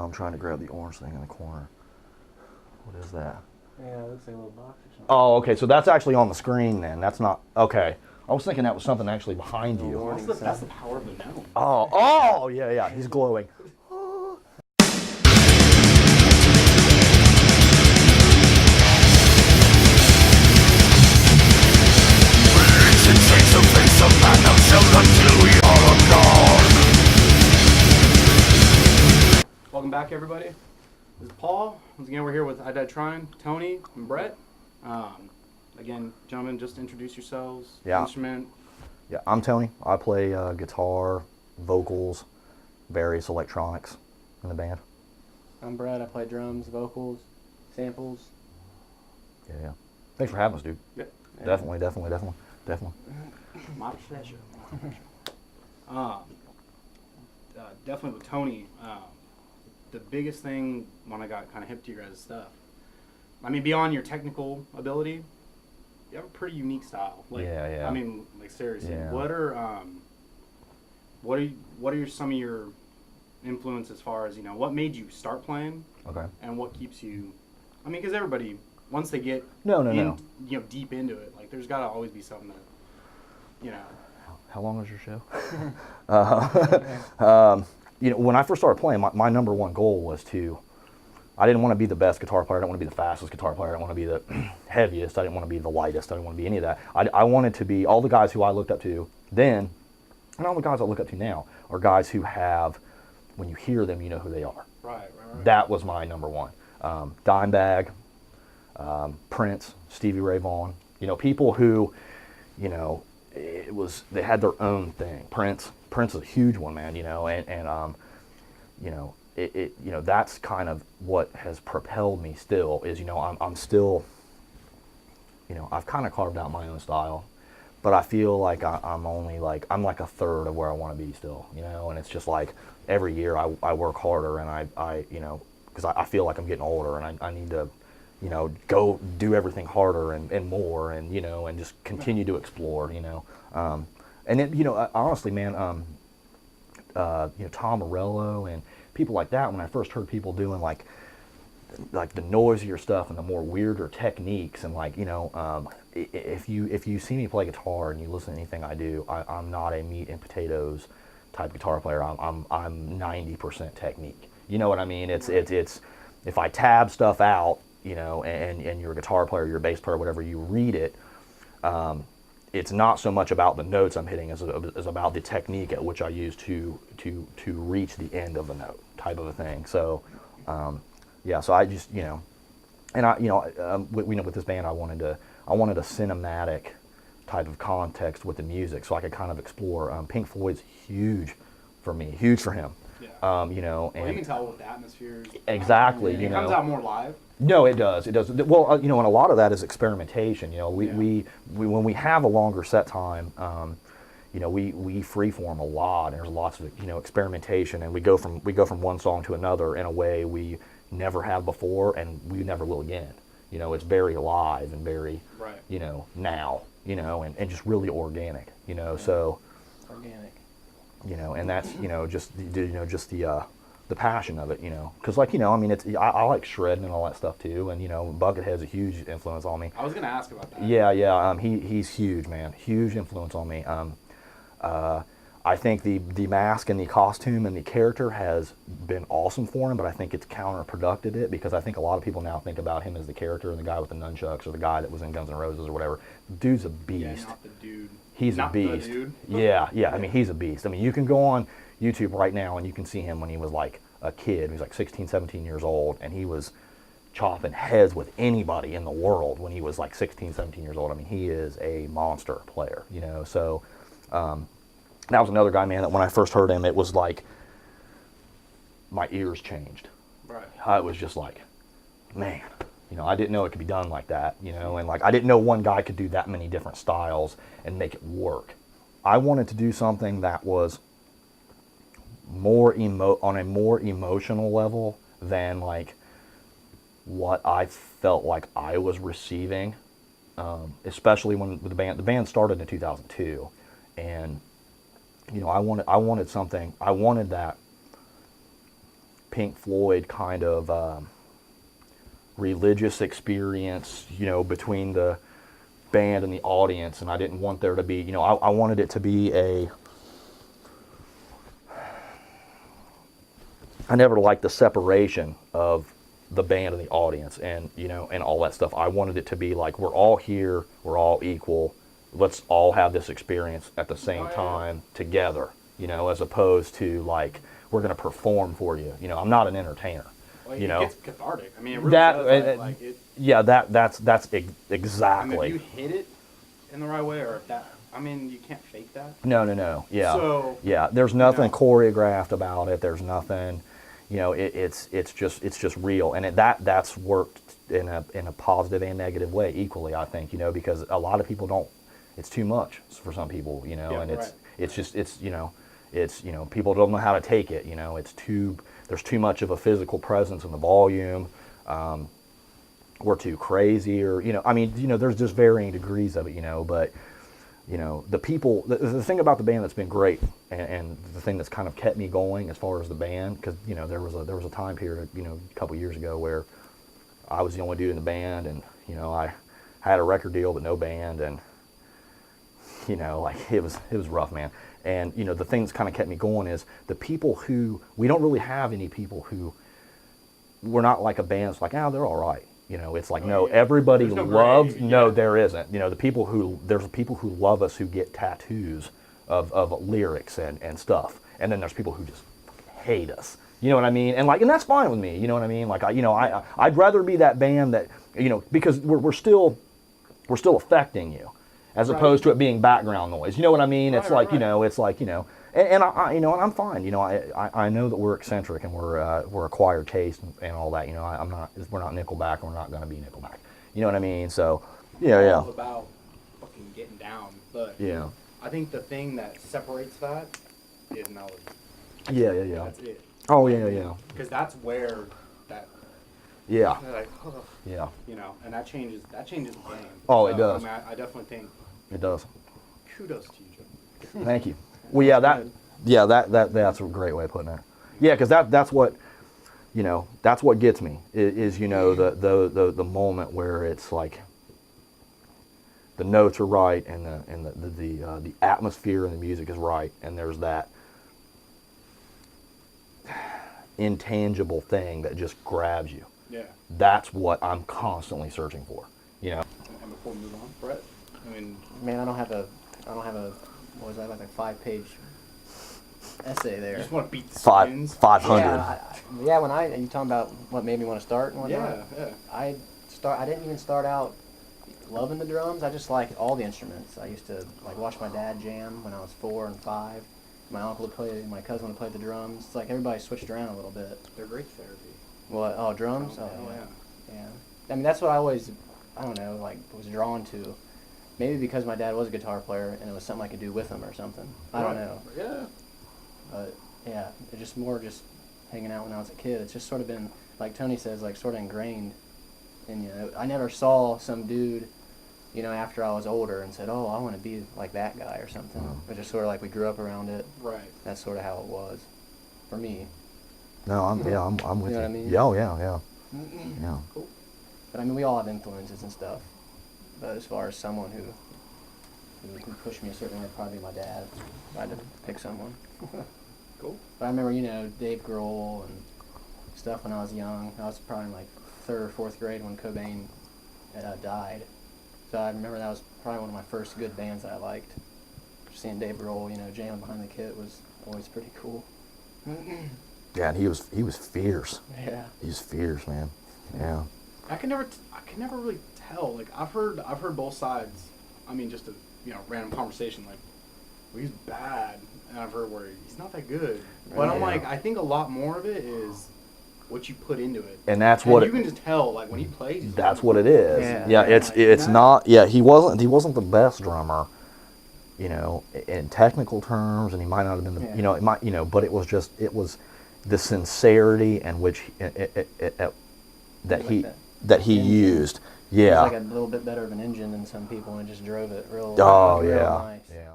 I'm trying to grab the orange thing in the corner. What is that? Yeah, it looks like a little box or something. Oh, okay, so that's actually on the screen then. That's not, okay. I was thinking that was something actually behind you. That's the power of the gnome. Oh, yeah, he's glowing. Welcome back, everybody. This is Paul. Once again, we're here with IDIEDTRYING, Tony, and Brett. Again, gentlemen, just introduce yourselves. Yeah. Instrument. Yeah, I'm Tony. I play guitar, vocals, various electronics in the band. I'm Brett. I play drums, vocals, samples. Yeah. Thanks for having us, dude. Yeah. Definitely. My pleasure. Definitely with Tony. The biggest thing when I got kind of hip to your guys' stuff, I mean, beyond your technical ability, you have a pretty unique style. Like, Yeah. I mean, like seriously, Yeah. what are some of your influence as far as, you know, what made you start playing? Okay. And what keeps you? I mean, because everybody, once they get No. you know, deep into it, like there's got to always be something that, you know. How long was your show? You know, when I first started playing, my number one goal was I didn't want to be the best guitar player. I didn't want to be the fastest guitar player. I didn't want to be the heaviest. I didn't want to be the lightest. I didn't want to be any of that. I wanted to be, all the guys who I looked up to then, and all the guys I look up to now, are guys who have, when you hear them, you know who they are. Right. That was my number one. Dimebag, Prince, Stevie Ray Vaughan. You know, people who, you know, they had their own thing. Prince is a huge one, man. You know, and you know, you know, that's kind of what has propelled me. Still is, you know, I'm still, you know, I've kind of carved out my own style, but I feel like I'm like a third of where I want to be still. You know, and it's just like every year I work harder, and I you know, because I feel like I'm getting older, and I need to, you know, go do everything harder and more, and, you know, and just continue to explore, you know. And then, you know, honestly, man, you know, Tom Morello and people like that, when I first heard people doing like the noisier stuff and the more weirder techniques, and like, you know, if you see me play guitar and you listen to anything I do, I'm not a meat and potatoes type guitar player. I'm 90% technique. You know what I mean? It's if I tab stuff out, you know, and you're a guitar player, you're a bass player, whatever, you read it, it's not so much about the notes I'm hitting as about the technique at which I use to reach the end of the note, type of a thing. So, yeah, so I just, you know, and I, you know, with this band, I wanted a cinematic type of context with the music, so I could kind of explore. Pink Floyd's huge for me, huge for him. Yeah. You know, and well, you can tell with the atmosphere. Exactly. It you comes know, out more live. No, it does. Well, you know, and a lot of that is experimentation. You know, we when we have a longer set time, you know, we freeform a lot, and there's lots of, you know, experimentation, and we go from one song to another in a way we never have before, and we never will again. You know, it's very live and very, you know, now, you know, and just really organic. You know, so organic. You know, and that's, you know, just the passion of it, you know, because, like, you know, I mean, I like shredding and all that stuff too, and, you know, Buckethead's a huge influence on me. I was gonna ask about that. Yeah, he's huge, man, huge influence on me. I think the mask and the costume and the character has been awesome for him, but I think it's counterproductive it, because I think a lot of people now think about him as the character and the guy with the nunchucks, or the guy that was in Guns N' Roses or whatever. Dude's a beast. Yeah, not the dude. He's not a beast. The dude. Yeah. I mean, he's a beast. I mean, you can go on YouTube right now and you can see him when he was like a kid. He was like 16, 17 years old, and he was chopping heads with anybody in the world when he was like 16, 17 years old. I mean, he is a monster player, you know. So that was another guy, man, that when I first heard him, it was like my ears changed. Right. I was just like, man, you know, I didn't know it could be done like that, you know, and like I didn't know one guy could do that many different styles and make it work. I wanted to do something that was on a more emotional level than like what I felt like I was receiving, especially when the band started in 2002, and you know, I wanted something. I wanted that Pink Floyd kind of religious experience, you know, between the band and the audience, and I didn't want there to be, you know, I wanted it to be I never liked the separation of the band and the audience, and you know, and all that stuff. I wanted it to be like, we're all here, we're all equal, let's all have this experience at the same time together, you know, as opposed to like, we're going to perform for you. You know, I'm not an entertainer. Well, you know, it's cathartic. I mean, it really does. Like it, yeah, that's exactly. I mean, if you hit it in the right way, or if that, I mean, you can't fake that. No. Yeah. So, yeah, there's nothing you know, choreographed about it. There's nothing, you know, it's just real, and that's worked in a positive and negative way equally, I think, you know, because a lot of people don't. It's too much for some people, you know, and it's you know, people don't know how to take it, you know. There's too much of a physical presence in the volume. We're too crazy, or you know, I mean, you know, there's just varying degrees of it, you know, but. You know, the people, the thing about the band that's been great, and the thing that's kind of kept me going as far as the band, because, you know, there was a time period, you know, a couple years ago where I was the only dude in the band, and, you know, I had a record deal but no band, and, you know, like, it was rough, man. And, you know, the thing that's kind of kept me going is the people who, we don't really have any people who, we're not like a band that's like, oh, they're all right. You know, it's like, no, everybody loves, no, there isn't. You know, there's people who love us who get tattoos of lyrics and stuff. And then there's people who just hate us. You know what I mean? And like, and that's fine with me. You know what I mean? Like, I'd rather be that band that, you know, because we're still affecting you, as opposed to it being background noise. You know what I mean? It's like, you know, it's like, you know, and I you know, and I'm fine. You know, I know that we're eccentric and we're acquired taste and all that. You know, we're not Nickelback, and we're not going to be Nickelback. You know what I mean? So, yeah. It's about fucking getting down, but yeah, I think the thing that separates that is melody. Yeah. That's it. Oh yeah. Because that's where that. Yeah. Like, yeah. You know, and that changes the game. Oh, it does. I mean, I definitely think. It does. Kudos to you, Joe. Thank you. Well, yeah, that's a great way of putting it. Yeah, because that's what, you know, that's what gets me is you know, the moment where it's like the notes are right and the atmosphere and the music is right, and there's that intangible thing that just grabs you. Yeah. That's what I'm constantly searching for. You know. And before we move on, Brett, I mean, man, I don't have a what was that, like a 5-page essay there. you just want to beat the 500. Yeah, when you talking about what made me want to start and whatnot. Yeah. I didn't even start out loving the drums. I just liked all the instruments. I used to like watch my dad jam when I was 4 and 5. My uncle would play, my cousin would play the drums. It's like everybody switched around a little bit. They're great therapy. What? Oh, drums? Oh, yeah. I mean, that's what I always, I don't know, like was drawn to. Maybe because my dad was a guitar player and it was something I could do with him or something. I don't know. Yeah. But yeah, it's just more just hanging out when I was a kid. It's just sort of been, like Tony says, like sort of ingrained. And you know, I never saw some dude, you know, after I was older and said, oh, I want to be like that guy or something. But just sort of like we grew up around it. Right. That's sort of how it was for me. No, I'm with you. You know what I mean? Yeah. Cool. But I mean, we all have influences and stuff. But as far as someone who can push me a certain way, it'd probably be my dad. If I had to pick someone. Cool. But I remember, you know, Dave Grohl and stuff when I was young. I was probably in like 3rd or 4th grade when Cobain died. So I remember that was probably one of my first good bands that I liked. Seeing Dave Grohl, you know, jamming behind the kit was always pretty cool. Yeah, and he was fierce. Yeah. He was fierce, man. Yeah. I can never really tell. Like I've heard both sides. I mean, just a random conversation. Like, well, he's bad, and I've heard where he's not that good. But I'm like, I think a lot more of it is what you put into it. And that's what you can just tell. Like when he plays, that's what it is. Yeah. It's not. Yeah, he wasn't the best drummer, you know, in technical terms, and he might not have been the, you know, it might, you know, but it was the sincerity and which that he used. Yeah. It was like a little bit better of an engine than some people, and just drove it real. Oh, real yeah. nice. Yeah.